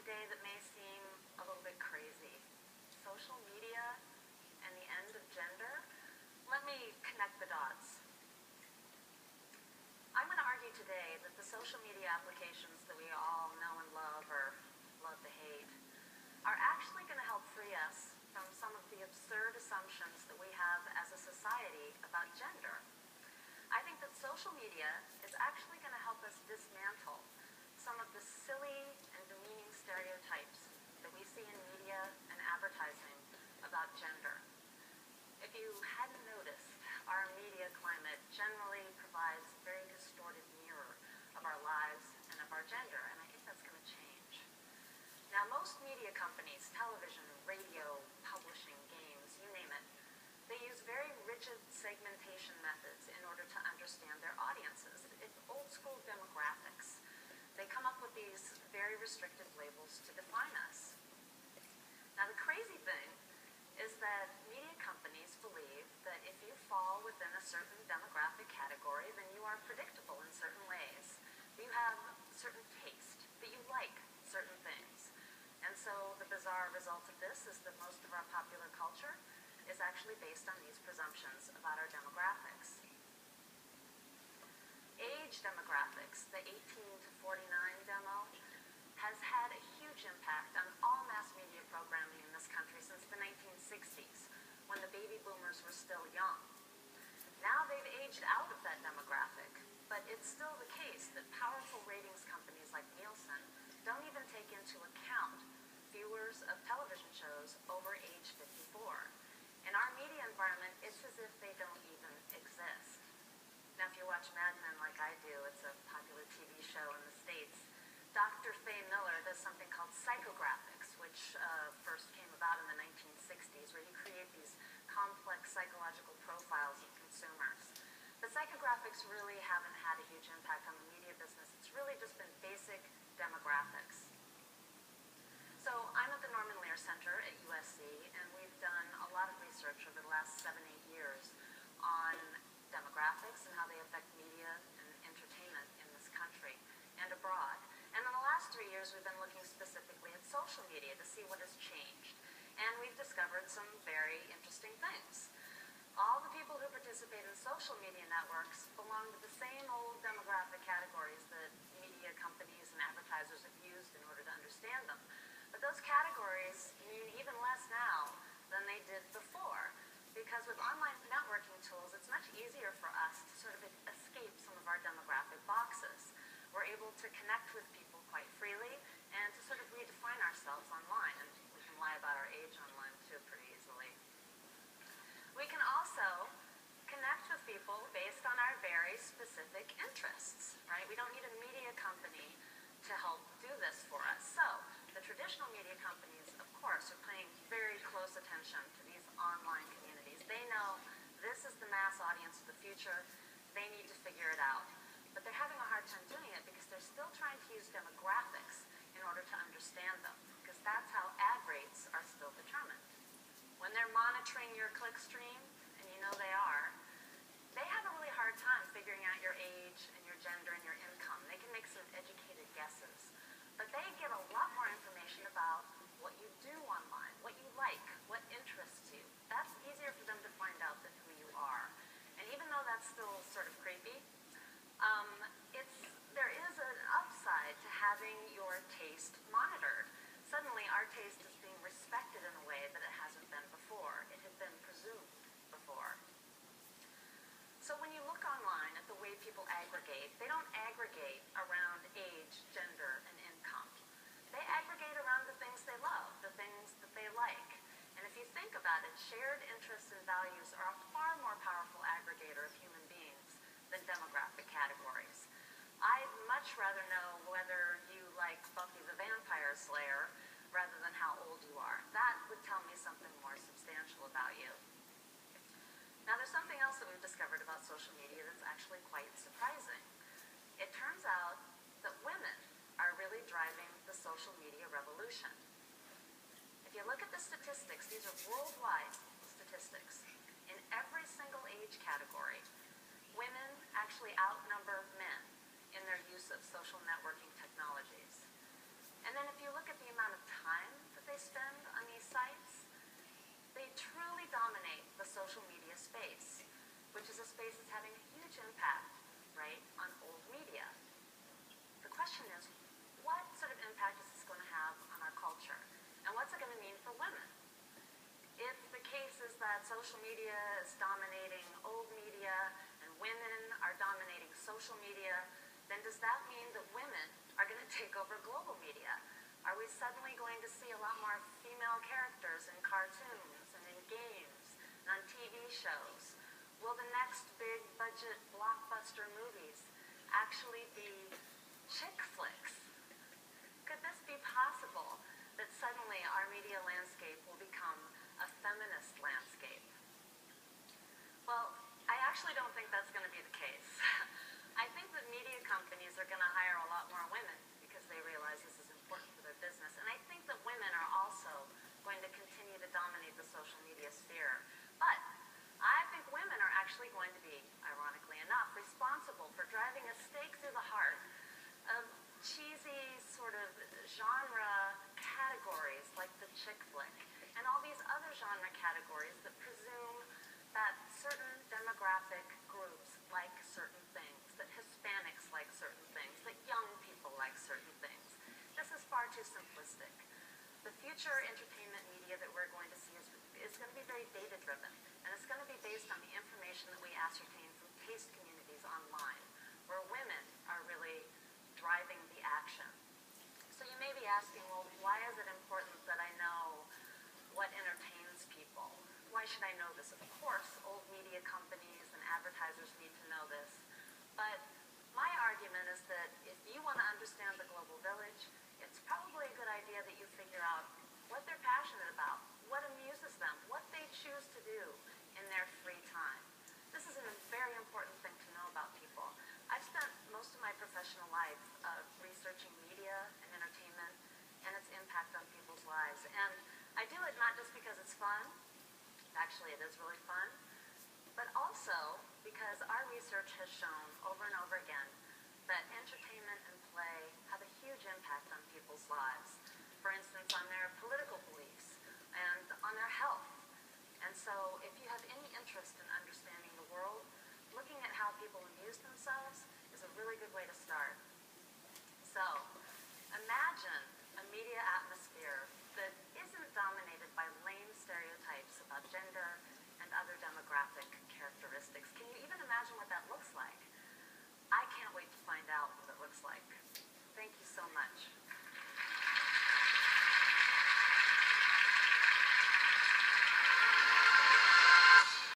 day that may seem a little bit crazy. Social media and the end of gender? Let me connect the dots. I'm going to argue today that the social media applications that we all know and love, or love to hate, are actually going to help free us from some of the absurd assumptions that we have as a society about gender. I think that social media is actually going to help us dismantle some of the silly and demeaning stereotypes that we see in media and advertising about gender. If you hadn't noticed, our media climate generally provides a very distorted mirror of our lives and of our gender, and I think that's going to change. Now, most media companies, television, radio, publishing, games, you name it, they use very rigid segmentation methods in order to understand their audiences. It's old school demographics. They come up with these very restrictive labels to define us. Now, the crazy thing is that media companies believe that if you fall within a certain demographic category, then you are predictable in certain ways. You have certain taste, that you like certain things. And so the bizarre result of this is that most of our popular culture is actually based on these presumptions about our demographics. Age demographics, the 18 to 49 demo, has had a huge impact on all mass media programming in this country since the 1960s, when the baby boomers were still young. Now they've aged out of that demographic, but it's still the case that powerful ratings companies like Nielsen don't even take into account viewers of television shows over age 54. In our media environment, it's as if they don't even exist. Now, if you watch Mad Men like I do, it's a popular TV show in the States, Dr. Faye Miller does something called psychographics, which first came about in the 1960s, where you create these complex psychological profiles of consumers. But psychographics really haven't had a huge impact on the media business. It's really just been basic demographics. So I'm at the Norman Lear Center at USC, and we've done a lot of research over the last 7-8 years on demographics and how they affect media and entertainment in this country and abroad. And in the last 3 years, we've been looking specifically at social media to see what has changed. And we've discovered some very interesting things. All the people who participate in social media networks belong to the same old demographic categories that media companies and advertisers have used in order to understand them. But those categories mean even less now than they did before, because with online networking tools, it's much easier for us to sort of escape some of our demographic boxes. We're able to connect with people quite freely and to sort of redefine ourselves online, and we can lie about our age online too pretty easily. We can also connect with people based on our very specific interests, right? We don't need a media company to help do this for us. So the traditional media companies, of course, are paying very close attention to these online communities. They know this is the mass audience of the future. They need to figure it out. But they're having a hard time doing it because they're still trying to use demographics in order to understand them, because that's how ad rates are still determined. When they're monitoring your clickstream, and you know they are, they have a really hard time figuring out your age and your gender and your income. They can make some educated guesses, but they get a lot more information about what you do online, what you like, what interests you. That's easier for them to find out than who you are. And even though that's still sort of creepy, there is an upside to having your taste monitored. Suddenly, our taste is being respected in a way that it hasn't been before. It had been presumed before. So when you look online at the way people aggregate, they don't aggregate around age, gender, and income. They aggregate around the things they love, the things that they like. And if you think about it, shared interests and values are a far more powerful aggregator of human beings than demographic categories. I'd much rather know whether you like Buffy the Vampire Slayer rather than how old you are. That would tell me something more substantial about you. Now, there's something else that we've discovered about social media that's actually quite surprising. It turns out that women are really driving the social media revolution. If you look at the statistics, these are worldwide statistics. In every single age category, women actually outnumber men in their use of social networking technologies. And then if you look at the amount social media is dominating old media and women are dominating social media, then does that mean that women are going to take over global media? Are we suddenly going to see a lot more female characters in cartoons and in games and on TV shows? Will the next big budget blockbuster movies actually be chick flicks? Could this be possible, that suddenly our media landscape will become a feminist landscape? Well, I actually don't think that's going to be the case. I think that media companies are going to hire a lot more women because they realize this is important for their business. And I think that women are also going to continue to dominate the social media sphere. But I think women are actually going to be, ironically enough, responsible for driving a stake through the heart of cheesy sort of genre categories like the chick flick and all these other genre categories that presume that certain demographic groups like certain things, that Hispanics like certain things, that young people like certain things. This is far too simplistic. The future entertainment media that we're going to see is going to be very data-driven, and it's going to be based on the information that we ascertain from taste communities online, where women are really driving the action. So you may be asking, well, why is it important that I know what entertains people? Why should I know this? Of course, old media companies and advertisers need to know this. But my argument is that if you want to understand the global village, it's probably a good idea that you figure out what they're passionate about, what amuses them, what they choose to do in their free time. This is a very important thing to know about people. I've spent most of my professional life researching media and entertainment and its impact on people's lives. And I do it not just because it's fun, actually it is really fun, but also because our research has shown over and over again that entertainment and play have a huge impact on people's lives. For instance, on their political beliefs and on their health. And so if you have any interest in understanding the world, looking at how people amuse themselves